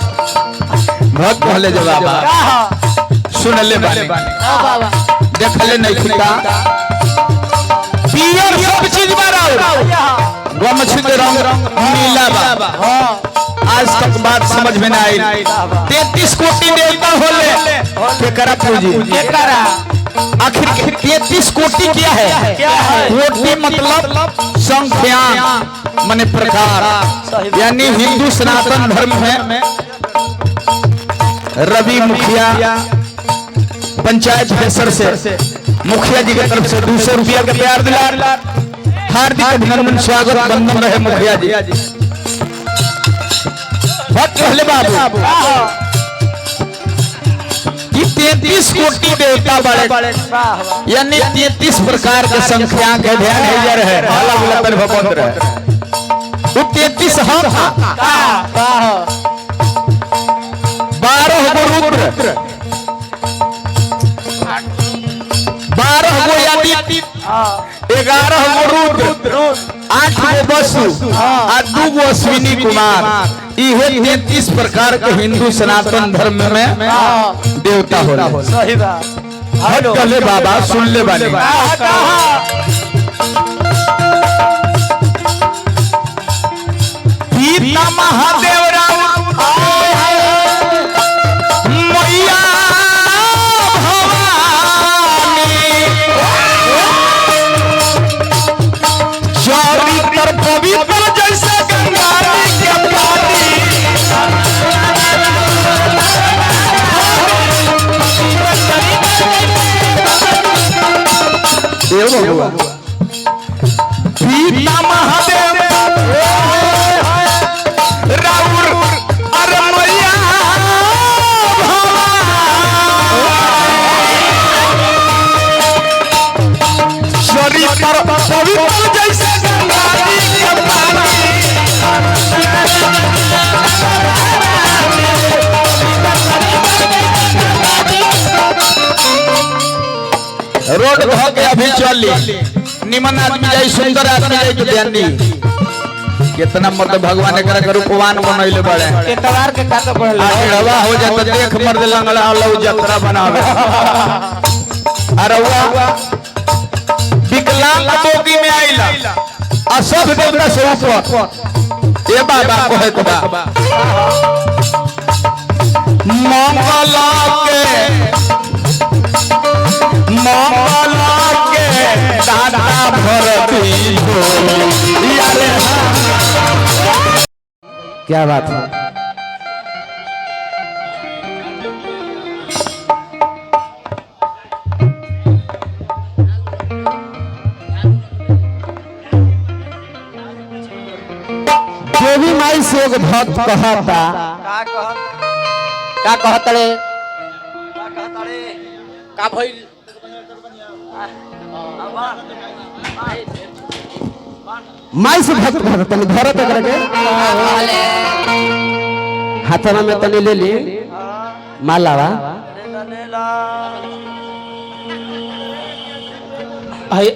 बहुत पहले जवाब सुन ले बाने देख ले नहीं खुदा पियर सब चीज मारा गमछी के रंग नीला बा आज तक बात समझ में ना आई 33 कोटि देवता होले केकरा पूजी केकरा आखिर 33 कोटि क्या है कोटि मतलब संख्या माने प्रकार यानी हिंदू सनातन धर्म में रवि मुखिया पंचायत हेसर से मुखिया जी की तरफ से 200 रुपया का प्यार दिला हार्दिक अभिनंदन स्वागत बंधन रहे मुखिया जी। बहुत पहले बाबू कि 33 कोटि देवता बड़े यानी 33 प्रकार के संख्या के ध्यान है अलग अलग भगवंत रहे वो 33 हम 12 गो रुद्र 12 गो यानी 11 गो रुद्र 8 गो वसु और 2 गो अश्विनी कुमार ये 33 प्रकार के हिंदू सनातन धर्म में देवता होला। सही बात कहले बाबा सुन ले बानी पिता महादेव पवित्र जैसे गंगा के पानी पिता महादेव राउर अरे मैया शरीर पवित्र जैसे गंगा के पानी रोड धो के अभी चली निमन आदमी जाई सुंदर आदमी जाई तो ध्यान दी कितना मतलब भगवान एकरा के रूपवान बनैले बड़े एतवार के का तो पढ़ले हवा हो जात देख मर्द लंगड़ा लौ यात्रा बनावे अरवा विकलांग बोगी में आइला आ सब देवता से ऊपर ए बाबा कहत बा मंगला के दादा भरती हो क्या बात है देवी माई से एक भक्त कहता का कहतले का भइल माई से भक्त कहता तनी धरत करके हाथवा में तनी ले ली मालावा हाय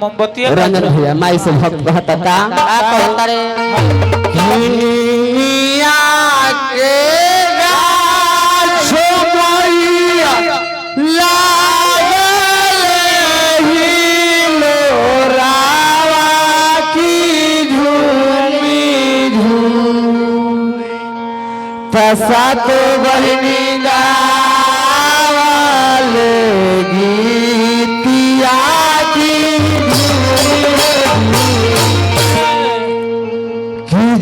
मोमबत्ती रंजन भैया माई से भक्त कहता का कहता रे दुनिया के गाछो मैया लागल ही लोरावा की झूमी झूमी तसात बहिनी गावल गीतिया की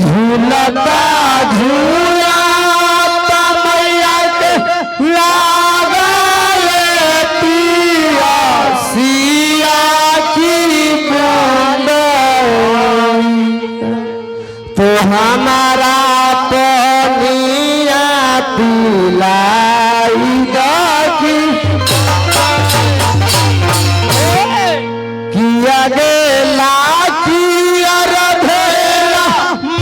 झूलता झूलता मैया के लागल पिया सिया की बूंद तो हमारा पनिया पिलाई दकी किया गेला किया रधेला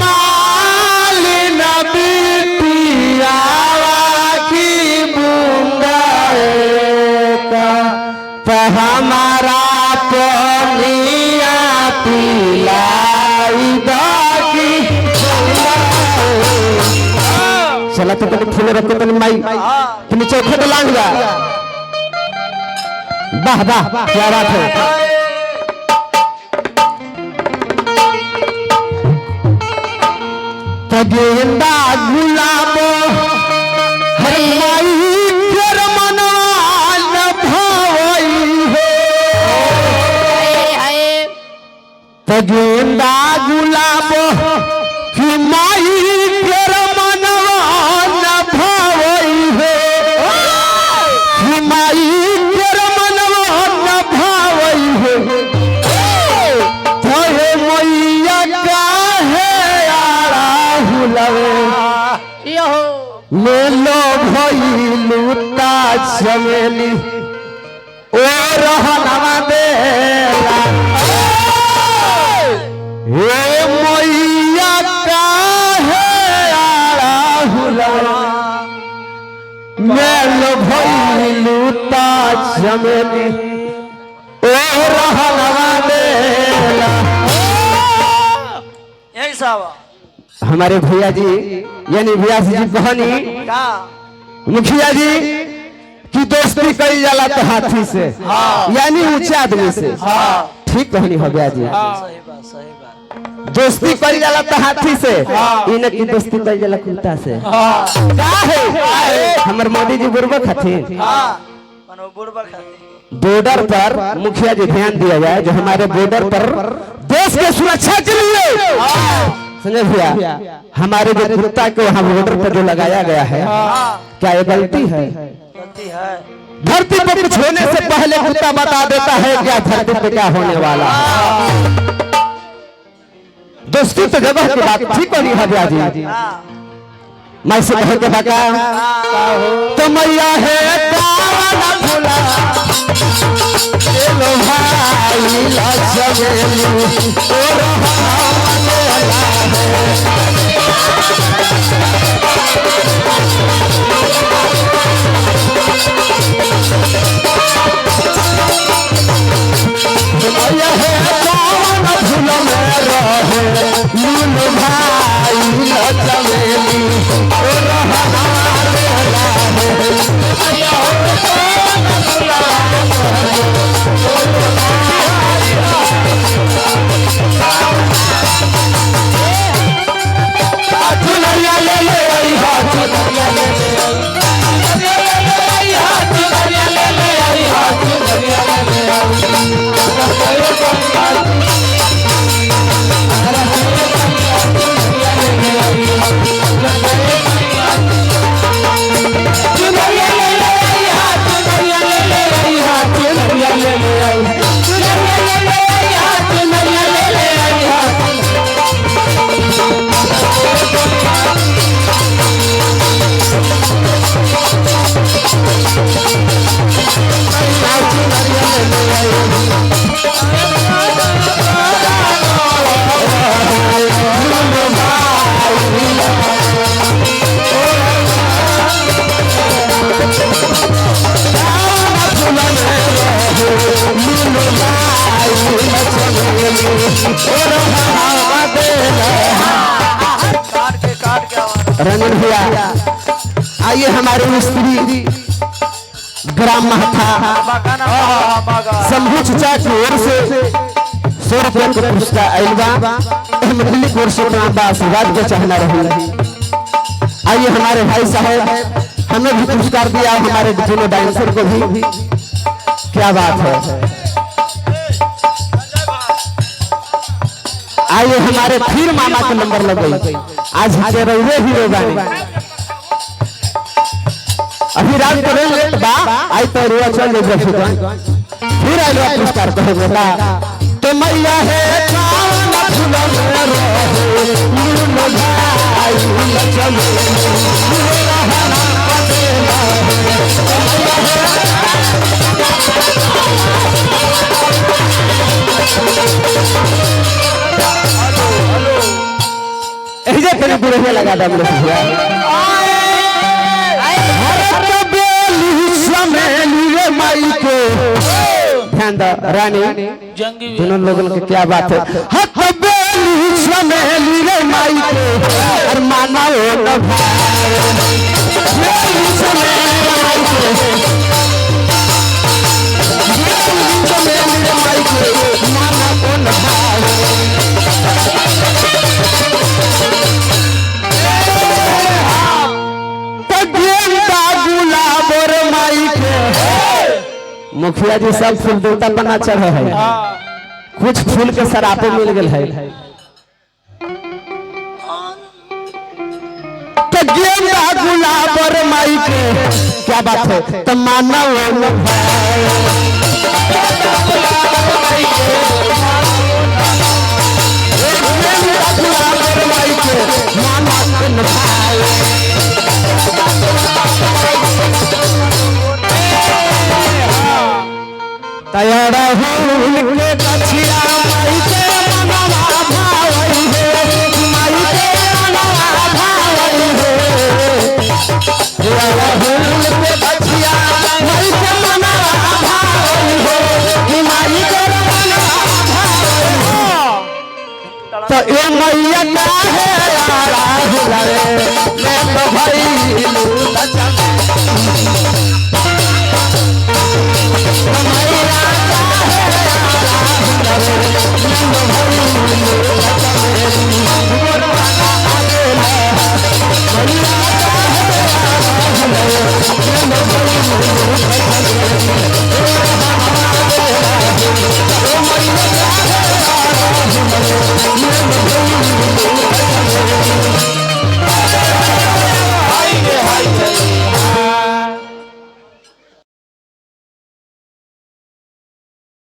मालिन बिटियावा की बूंदा तो हमारा पनिया पिलाई दकी चला तो तनी फूल रख तनी माई तनी चौखट लांग जा वाह वाह क्या बात है गेंदा गुलाब हर माई कर मनवाल भवई है गेंदा गुलाब की माई कर मनवाल भवई है कि माई कर मनवाल भवई है मैया का ले लो भइलुता चमेली ओ रहनवा देला हे मैया काहे आला हुलवा ले लो भइलुता चमेली ओ रहनवा देला यही साहब हमारे भैया जी यानी भैया जी कहानी मुखिया जी की दोस्ती करी जाला तो हाथी से यानी ऊंचे आदमी से ठीक कहानी हो गया जी सही बात दोस्ती करी जाला तो हाथी से इन्हें की दोस्ती करी जाला कुत्ता से का है हमर मोदी जी बुर्बक हथिन बॉर्डर पर मुखिया जी ध्यान दिया जाए जो हमारे बॉर्डर पर देश के सुरक्षा के लिए संजय भैया हमारे जो कुत्ता को वहाँ बॉर्डर पर जो लगाया गया है क्या ये गलती है धरती पर कुछ होने से पहले कुत्ता बता देता है क्या धरती पे क्या होने वाला दोस्ती तो जगह की बात ठीक होनी है भैया जी मैं से कह के भगा तो मैया है काला फूला लो भाई लचगेली ओ मैया है काला फूला में रहे लो भाई लचगेली ओ आइए हमारे स्त्री ग्राम महथा शंभू चचा की ओर से 100 रुपये का पुरस्कार आइलबा मंडली की ओर से आशीर्वाद के चाहना रही। आइए हमारे भाई साहब हमें भी पुरस्कार दिया, हमारे दोनों डांसर को भी। क्या बात है। आइए हमारे फिर मामा का नंबर लग गई। आज हारे रहे हीरो गाने अभी रात करेंगे बा आई तो रुआ चल ले फिर आइलो पुरस्कार कहे बेटा तो मैया है कान फूल में रहे मुन भाई चलो ऐसे तेरे बुरे लगा दम ले माई को ध्यान दो रानी दोनों लोगों की क्या बात है। हक बेली समेली रे माई को और माना वो न बेली समेली माई को माना वो न मुखिया जी सब फूल देवता बना चढ़े है, कुछ फूल के सरापे मिल गए है। तो गेंदा गुलाब और माई के क्या बात है तो माना वो तैयार फूल के कछिया माई के मनवा भावई है माई के मनवा भावई है तैयार फूल के कछिया माई के मनवा भावई है माई के मनवा भावई है। तो ये मैया का है आरा हुलाए मैं तो भाई